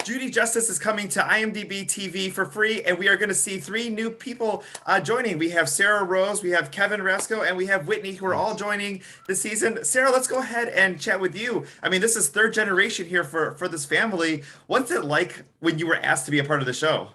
Judy Justice is coming to IMDB TV for free, and we are going to see three new people joining. We have Sarah Rose, we have Kevin Rasco, and we have Whitney, who are all joining this season. Sarah, let's go ahead and chat with you. I mean, this is third generation here for this family. What's it like when you were asked to be a part of the show?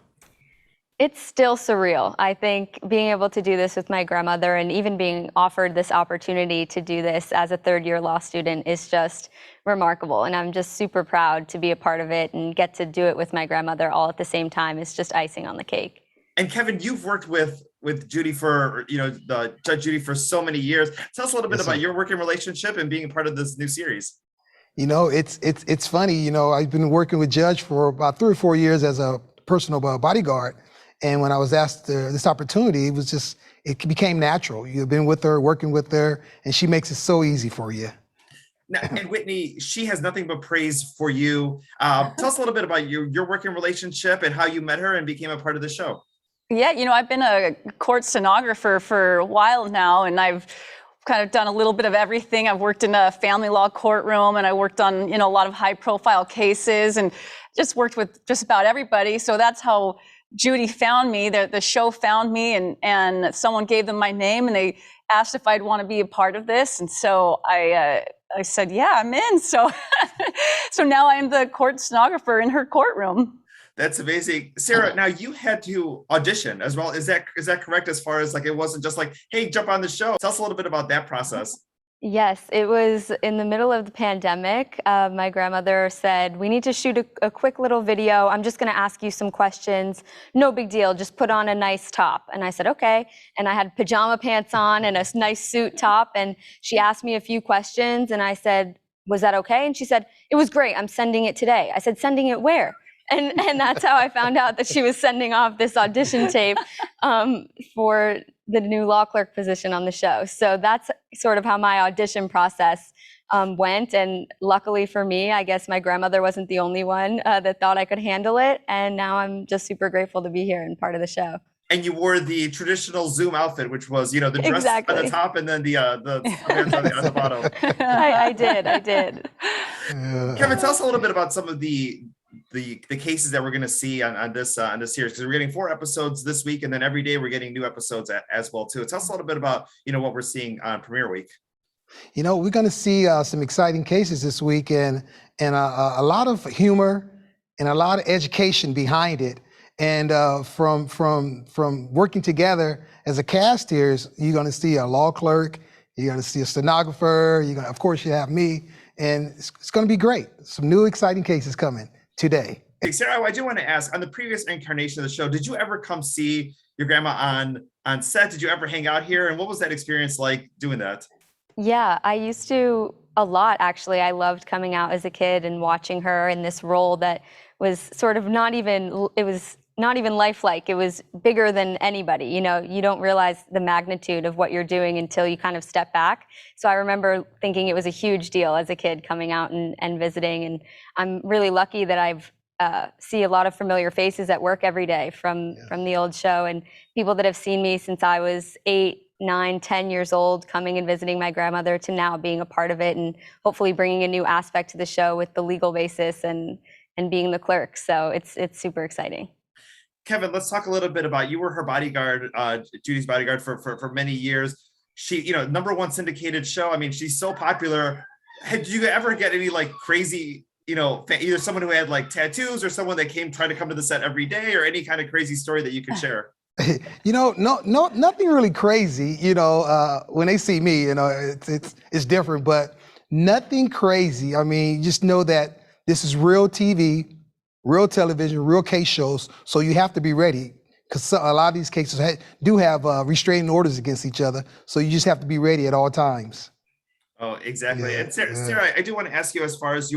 It's still surreal. I think being able to do this with my grandmother and even being offered this opportunity to do this as a third-year law student is just remarkable. And I'm just super proud to be a part of it and get to do it with my grandmother all at the same time. It's just icing on the cake. And Kevin, you've worked with Judy for, the Judge Judy for so many years. Tell us a little bit about your working relationship and being a part of this new series. It's funny. I've been working with Judge for about 3 or 4 years as a personal bodyguard. And when I was asked this opportunity, it became natural. You've been with her, working with her, and she makes it so easy for you. Now, and Whitney, she has nothing but praise for you. Tell us a little bit about your working relationship and how you met her and became a part of the show. Yeah, I've been a court stenographer for a while now, and I've kind of done a little bit of everything. I've worked in a family law courtroom, and I worked on, a lot of high-profile cases, and just worked with just about everybody. So that's how Judy found me. The show found me, and someone gave them my name, and they asked if I'd want to be a part of this. And so I said, yeah, I'm in. So now I'm the court stenographer in her courtroom. That's amazing. Sarah, now you had to audition as well. Is that correct, as far as it wasn't just like, hey, jump on the show? Tell us a little bit about that process. Yes, it was in the middle of the pandemic. My grandmother said, we need to shoot a quick little video. I'm just going to ask you some questions. No big deal. Just put on a nice top. And I said, okay. And I had pajama pants on and a nice suit top. And she asked me a few questions. And I said, was that okay? And she said, it was great. I'm sending it today. I said, sending it where? And that's how I found out that she was sending off this audition tape for the new law clerk position on the show. So that's sort of how my audition process went. And luckily for me, I guess my grandmother wasn't the only one that thought I could handle it. And now I'm just super grateful to be here and part of the show. And you wore the traditional Zoom outfit, which was, the dress on the top and then the pants on the bottom. I did. Kevin, tell us a little bit about some of the cases that we're going to see on this series, because we're getting 4 episodes this week, and then every day we're getting new episodes as well too. Tell us a little bit about what we're seeing on premiere week. We're going to see some exciting cases this week, and a lot of humor and a lot of education behind it. And from working together as a cast here, you're going to see a law clerk, you're going to see a stenographer, of course you have me, and it's going to be great. Some new exciting cases coming today. Hey, Sarah, I do want to ask, on the previous incarnation of the show, did you ever come see your grandma on set? Did you ever hang out here? And what was that experience like doing that? Yeah, I used to a lot, actually. I loved coming out as a kid and watching her in this role that was sort of not even lifelike. It was bigger than anybody. You don't realize the magnitude of what you're doing until you kind of step back. So I remember thinking it was a huge deal as a kid coming out and visiting. And I'm really lucky that I've see a lot of familiar faces at work every day from the old show, and people that have seen me since I was 8, 9, 10 years old, coming and visiting my grandmother, to now being a part of it and hopefully bringing a new aspect to the show with the legal basis and being the clerk. So it's super exciting. Kevin, let's talk a little bit about, you were her bodyguard, Judy's bodyguard for many years. She, #1 syndicated show. I mean, she's so popular. Did you ever get any crazy, either someone who had tattoos or someone that tried to come to the set every day, or any kind of crazy story that you could share? No, nothing really crazy. When they see me, it's different, but nothing crazy. I mean, just know that this is real TV, real television, real case shows, so you have to be ready, because a lot of these cases do have restraining orders against each other, so you just have to be ready at all times. Oh, exactly. Yeah, and Sarah, I do want to ask you, as far as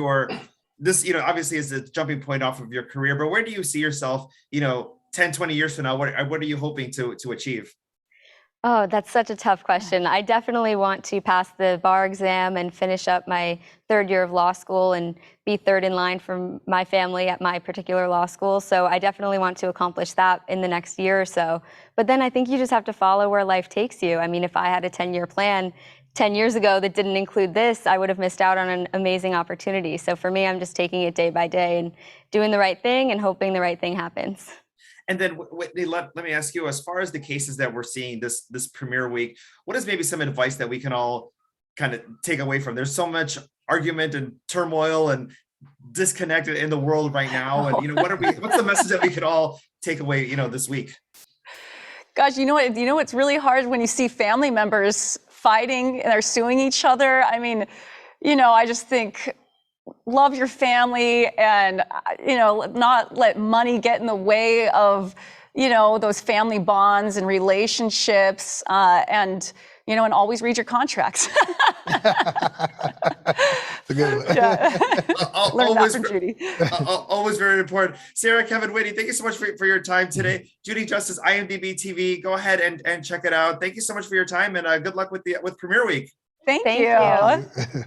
this, obviously is a jumping point off of your career, but where do you see yourself, 10, 20 years from now? What are you hoping to achieve? Oh, that's such a tough question. I definitely want to pass the bar exam and finish up my 3rd year of law school and be 3rd in line for my family at my particular law school. So I definitely want to accomplish that in the next year or so. But then I think you just have to follow where life takes you. I mean, if I had a 10-year plan 10 years ago that didn't include this, I would have missed out on an amazing opportunity. So for me, I'm just taking it day by day and doing the right thing and hoping the right thing happens. And then Whitney, let me ask you, as far as the cases that we're seeing this premiere week, what is maybe some advice that we can all kind of take away from? There's so much argument and turmoil and disconnect in the world right now. And, you know, what's the message that we could all take away, you know, this week? Gosh, you know what's really hard when you see family members fighting and they're suing each other. I mean, you know, I just think love your family and, you know, not let money get in the way of, you know, those family bonds and relationships, and, you know, and always read your contracts. It's a good one. Yeah. Learned that from Judy. Always very important. Sarah, Kevin, Whitney, thank you so much for your time today. Judy Justice, IMDB TV, go ahead and check it out. Thank you so much for your time, and good luck with Premiere Week. Thank Thank you. you.